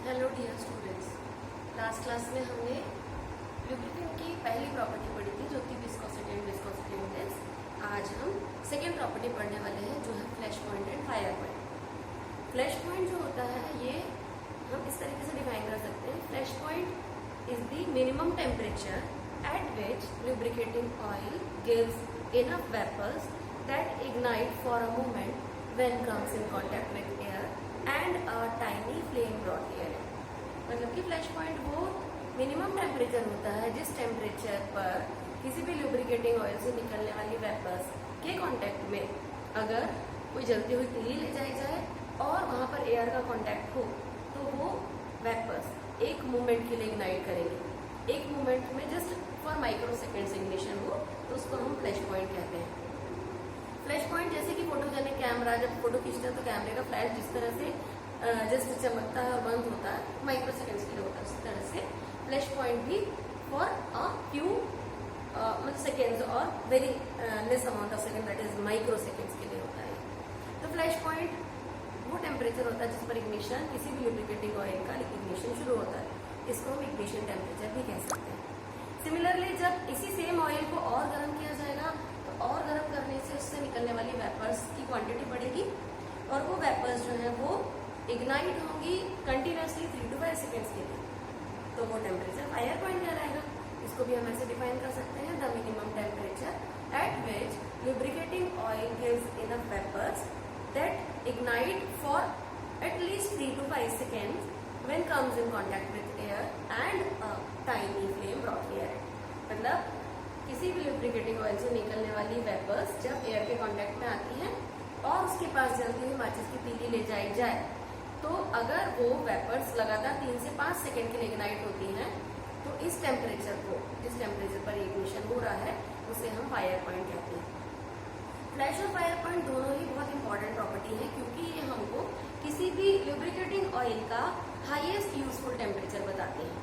Hello dear students, last class में हमने lubricant की पहली प्रॉपर्टी पढ़ी थी जो कि विस्कोसिटी एंड विस्कोसिटी इंडेक्स। आज हम सेकेंड प्रॉपर्टी पढ़ने वाले हैं जो है flash point and fire point. Flash point जो होता है ये हम इस तरीके से डिफाइन कर सकते हैं। Flash point is the minimum temperature at which lubricating oil gives enough vapors that ignite for a moment when comes in contact with air and a tiny flame brought near it। मतलब कि flash point वो minimum temperature होता है जिस temperature पर किसी भी lubricating oil से निकलने वाली वेपर्स के कांटेक्ट में अगर कोई जलती हुई तीली ले जाई जाए और वहां पर एयर का कांटेक्ट हो तो वो वेपर्स एक मोमेंट के लिए इग्नाइट करेंगे। एक मोमेंट में just for micro seconds ignition हो तो उसको हम फ्लैश पॉइंट कहते हैं। फ्लैश पॉइंट जैसे कि फोटोजेनिक कैमरा जब फोटो खींचता है तो कैमरे का फ्लैश जिस तरह से जस्ट चमकता है और बंद होता है माइक्रो सेकेंड्स के लिए होता है, उसी तरह से फ्लैश पॉइंट भी फॉर अ फ्यू मतलब सेकेंड्स और very less amount of second that is micro seconds के लिए होता है। तो फ्लैश पॉइंट वो टेम्परेचर होता है जिस पर इग्निशन किसी भी लुब्रिकेटिंग ऑयल का इग्निशन शुरू होता है। इसको हम इग्निशन टेम्परेचर भी कह सकते हैं। सिमिलरली जब इसी सेम ऑयल को और गर्म किया जाएगा तो और गर्म करने से उससे निकलने वाली वेपर्स की क्वांटिटी बढ़ेगी और वो वेपर्स जो है वो इग्नाइट होंगी कंटिन्यूसली 3 to 5 सेकेंड्स के लिए। तो वो टेम्परेचर फायर पॉइंट कहलाएगा। इसको भी हम ऐसे डिफाइन कर सकते हैं, the minimum temperature at which lubricating oil gives enough vapours that ignite for at least 3 to 5 seconds when comes in contact with air and a tiny flame brought near it। मतलब किसी भी lubricating oil से निकलने वाली vapours जब air के contact में आती हैं और उसके पास जल्दी हुई माचिस की तीली ले जाई जाए तो अगर वो वेपर्स लगातार 3 से 5 सेकेंड के लिए इग्नाइट होती हैं तो इस टेम्परेचर को जिस टेम्परेचर पर इग्निशन हो रहा है उसे हम फायर पॉइंट कहते हैं। फ्लैश और फायर पॉइंट दोनों ही बहुत इंपॉर्टेंट प्रॉपर्टी है क्योंकि ये हमको किसी भी लुब्रिकेटिंग ऑयल का हाईएस्ट यूजफुल टेम्परेचर बताते हैं।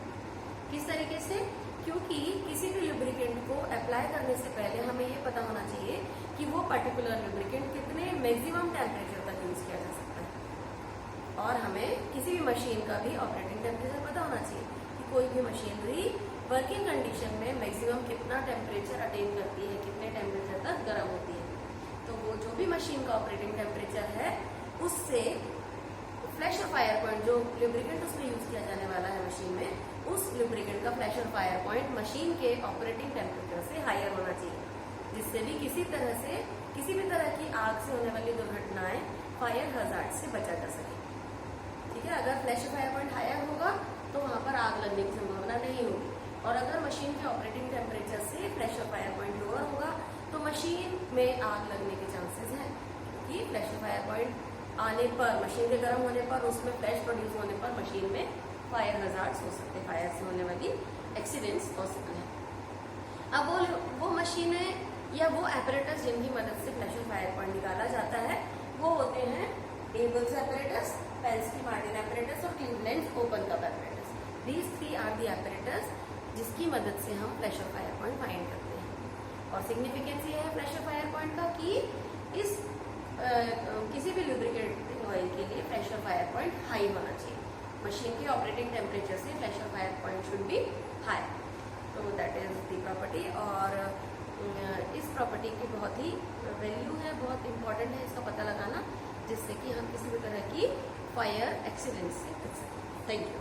किस तरीके से? क्योंकि किसी भी लुब्रिकेंट को अप्लाई करने से पहले हमें ये पता होना चाहिए कि वो पर्टिकुलर लुब्रिकेंट कितने मैक्सिमम टेम्परेचर तक यूज किया जा सकता है और हमें किसी भी मशीन का भी ऑपरेटिंग टेम्परेचर पता होना चाहिए कि कोई भी मशीनरी वर्किंग कंडीशन में मैक्सिमम कितना टेम्परेचर अटेन करती है, कितने टेम्परेचर तक गर्म होती है। तो वो जो भी मशीन का ऑपरेटिंग टेम्परेचर है उससे फ्लैश और फायर पॉइंट जो लुब्रिकेंट उसमें यूज किया जाने वाला है मशीन में उस लुब्रिकेंट का फ्लैश और फायर पॉइंट मशीन के ऑपरेटिंग टेम्परेचर से हायर होना चाहिए जिससे भी किसी भी तरह की आग से होने वाली दुर्घटनाएं फायर हजार्ड से बचा जा सके। ठीक है, अगर फ्लैश और फायर पॉइंट हायर होगा तो वहां पर आग लगने की संभावना नहीं होगी और अगर मशीन के ऑपरेटिंग टेम्परेचर से फ्लैश और फायर पॉइंट लोअर होगा तो मशीन में आग लगने के चांसेस हैं क्योंकि फ्लैश और फायर पॉइंट आने पर मशीन के गर्म होने पर उसमें फ्लैश प्रोड्यूस होने पर मशीन में फायर हजार्ड्स हो सकते हैं, फायर से होने वाली एक्सीडेंट्स पॉसिबल है। अब वो मशीनें या वो एपरेटस जिनकी मदद से फ्लैश और फायर पॉइंट निकाला जाता है वो होते हैं Abel's apparatus, Pensky Martens apparatus और Cleveland open cup apparatus. These 3 are the apparatus जिसकी मदद से हम फ्लैश और फायर पॉइंट फाइंड करते हैं। और सिग्निफिकेंस ये है फ्लैश और फायर पॉइंट का कि इस किसी भी लुब्रिकेटिंग ऑयल के लिए फ्लैश और फायर पॉइंट हाई होना चाहिए। मशीन के ऑपरेटिंग टेम्परेचर से फ्लैश और fire point should be high. तो दैट इज दी प्रॉपर्टी और इस प्रॉपर्टी की बहुत ही वैल्यू है, बहुत इंपॉर्टेंट है इसका पता लगाना जिससे कि हम किसी भी तरह की फायर एक्सीडेंट से बच सकें। Thank you.